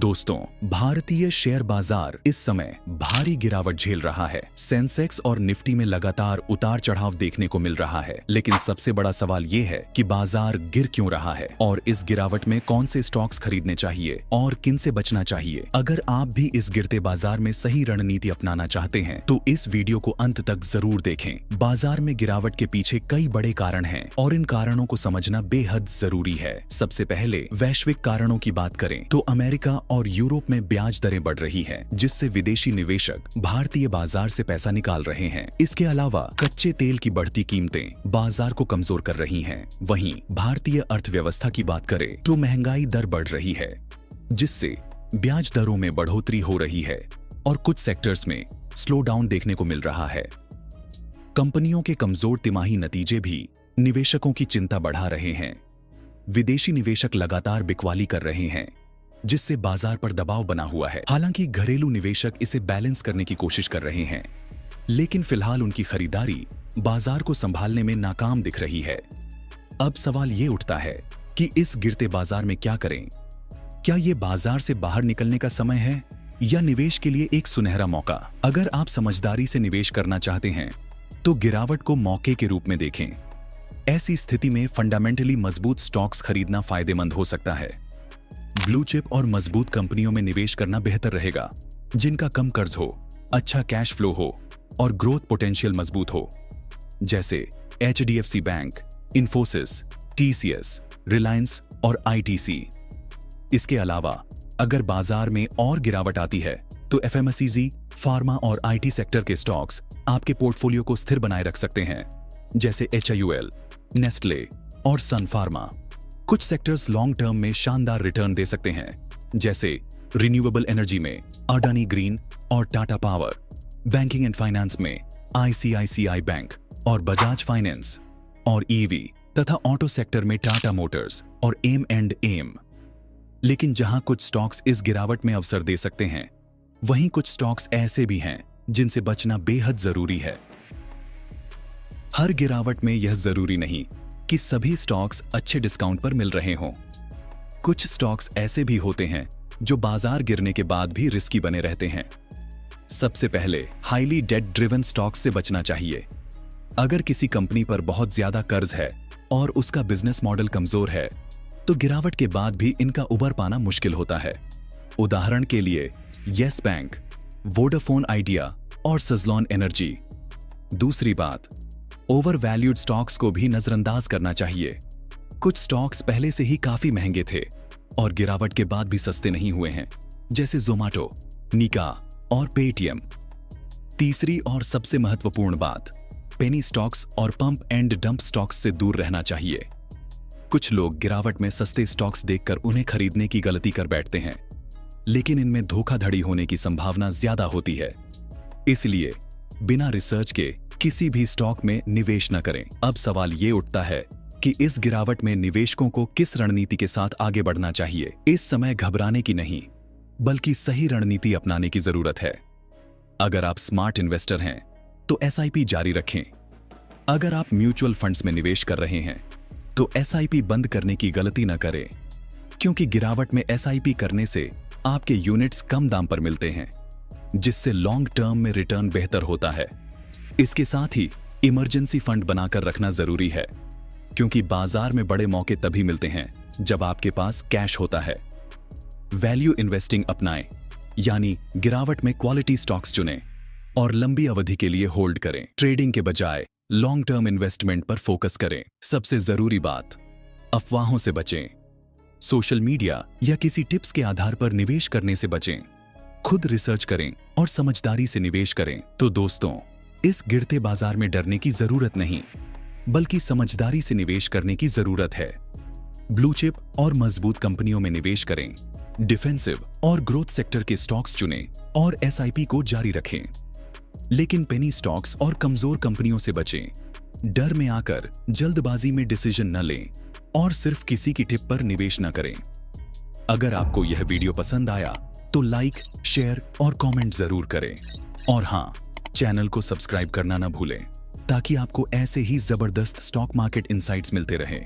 दोस्तों, भारतीय शेयर बाजार इस समय भारी गिरावट झेल रहा है। सेंसेक्स और निफ्टी में लगातार उतार चढ़ाव देखने को मिल रहा है, लेकिन सबसे बड़ा सवाल ये है कि बाजार गिर क्यों रहा है और इस गिरावट में कौन से स्टॉक्स खरीदने चाहिए और किन से बचना चाहिए। अगर आप भी इस गिरते बाजार में सही रणनीति अपनाना चाहते हैं तो इस वीडियो को अंत तक जरूर देखें। बाजार में गिरावट के पीछे कई बड़े कारण हैं और इन कारणों को समझना बेहद जरूरी है। सबसे पहले वैश्विक कारणों की बात करें तो अमेरिका और यूरोप में ब्याज दरें बढ़ रही हैं, जिससे विदेशी निवेशक भारतीय बाजार से पैसा निकाल रहे हैं। इसके अलावा कच्चे तेल की बढ़ती कीमतें बाजार को कमजोर कर रही हैं। वहीं भारतीय अर्थव्यवस्था की बात करें तो महंगाई दर बढ़ रही है, जिससे ब्याज दरों में बढ़ोतरी हो रही है और कुछ सेक्टर्स में स्लो डाउन देखने को मिल रहा है। कंपनियों के कमजोर तिमाही नतीजे भी निवेशकों की चिंता बढ़ा रहे हैं। विदेशी निवेशक लगातार बिकवाली कर रहे हैं, जिससे बाजार पर दबाव बना हुआ है। हालांकि घरेलू निवेशक इसे बैलेंस करने की कोशिश कर रहे हैं, लेकिन फिलहाल उनकी खरीदारी बाजार को संभालने में नाकाम दिख रही है। अब सवाल ये उठता है कि इस गिरते बाजार में क्या करें? क्या ये बाजार से बाहर निकलने का समय है या निवेश के लिए एक सुनहरा मौका? अगर आप समझदारी से निवेश करना चाहते हैं तो गिरावट को मौके के रूप में देखें। ऐसी स्थिति में फंडामेंटली मजबूत स्टॉक्स खरीदना फायदेमंद हो सकता है। ब्लू चिप और मजबूत कंपनियों में निवेश करना बेहतर रहेगा, जिनका कम कर्ज हो, अच्छा कैश फ्लो हो और ग्रोथ पोटेंशियल मजबूत हो, जैसे HDFC bank, Infosys, TCS, Reliance और ITC। इसके अलावा अगर बाजार में और गिरावट आती है तो FMCG, फार्मा और IT सेक्टर के स्टॉक्स आपके पोर्टफोलियो को स्थिर बनाए रख सकते हैं, जैसे HIUL, नेस्टले और सन फार्मा। कुछ सेक्टर्स लॉन्ग टर्म में शानदार रिटर्न दे सकते हैं, जैसे रिन्यूएबल एनर्जी में अडानी ग्रीन और Tata power, banking and finance में ICICI बैंक और बजाज फाइनेंस, और EV तथा ऑटो सेक्टर में टाटा मोटर्स और M&M। लेकिन जहां कुछ स्टॉक्स इस गिरावट में अवसर दे सकते हैं, वहीं कुछ स्टॉक्स ऐसे भी हैं जिनसे बचना बेहद जरूरी है। हर गिरावट में यह जरूरी नहीं कि सभी स्टॉक्स अच्छे डिस्काउंट पर मिल रहे हों। कुछ स्टॉक्स ऐसे भी होते हैं जो बाजार गिरने के बाद भी रिस्की बने रहते हैं। सबसे पहले हाईली डेट ड्रिवन स्टॉक्स से बचना चाहिए। अगर किसी कंपनी पर बहुत ज्यादा कर्ज है और उसका बिजनेस मॉडल कमजोर है तो गिरावट के बाद भी इनका उबर पाना मुश्किल होता है। उदाहरण के लिए येस बैंक, वोडाफोन आइडिया और सजलॉन एनर्जी। दूसरी बात, ओवर वैल्यूड स्टॉक्स को भी नजरअंदाज करना चाहिए। कुछ स्टॉक्स पहले से ही काफी महंगे थे और गिरावट के बाद भी सस्ते नहीं हुए हैं, जैसे जोमैटो, निका और पेटीएम। तीसरी और सबसे महत्वपूर्ण बात, पेनी स्टॉक्स और पंप एंड डंप स्टॉक्स से दूर रहना चाहिए। कुछ लोग गिरावट में सस्ते स्टॉक्स देखकर उन्हें खरीदने की गलती कर बैठते हैं, लेकिन इनमें धोखाधड़ी होने की संभावना ज्यादा होती है। इसलिए बिना रिसर्च के किसी भी स्टॉक में निवेश न करें। अब सवाल ये उठता है कि इस गिरावट में निवेशकों को किस रणनीति के साथ आगे बढ़ना चाहिए। इस समय घबराने की नहीं, बल्कि सही रणनीति अपनाने की जरूरत है। अगर आप स्मार्ट इन्वेस्टर हैं तो SIP जारी रखें। अगर आप म्यूचुअल फंड्स में निवेश कर रहे हैं तो SIP बंद करने की गलती न करें, क्योंकि गिरावट में SIP करने से आपके यूनिट्स कम दाम पर मिलते हैं, जिससे लॉन्ग टर्म में रिटर्न बेहतर होता है। इसके साथ ही इमरजेंसी फंड बनाकर रखना जरूरी है, क्योंकि बाजार में बड़े मौके तभी मिलते हैं जब आपके पास कैश होता है। वैल्यू इन्वेस्टिंग अपनाएं, यानी गिरावट में क्वालिटी स्टॉक्स चुनें और लंबी अवधि के लिए होल्ड करें। ट्रेडिंग के बजाय लॉन्ग टर्म इन्वेस्टमेंट पर फोकस करें। सबसे जरूरी बात, अफवाहों से बचें। सोशल मीडिया या किसी टिप्स के आधार पर निवेश करने से बचें। खुद रिसर्च करें और समझदारी से निवेश करें। तो दोस्तों, इस गिरते बाजार में डरने की जरूरत नहीं, बल्कि समझदारी से निवेश करने की जरूरत है। ब्लू चिप और मजबूत कंपनियों में निवेश करें, डिफेंसिव और ग्रोथ सेक्टर के स्टॉक्स चुनें और SIP को जारी रखें। लेकिन पेनी स्टॉक्स और कमजोर कंपनियों से बचें। डर में आकर जल्दबाजी में डिसीजन न लें और सिर्फ किसी की टिप पर निवेश न करें। अगर आपको यह वीडियो पसंद आया तो लाइक, शेयर और कमेंट जरूर करें। और हाँ, चैनल को सब्सक्राइब करना ना भूलें, ताकि आपको ऐसे ही जबरदस्त स्टॉक मार्केट इनसाइट्स मिलते रहें।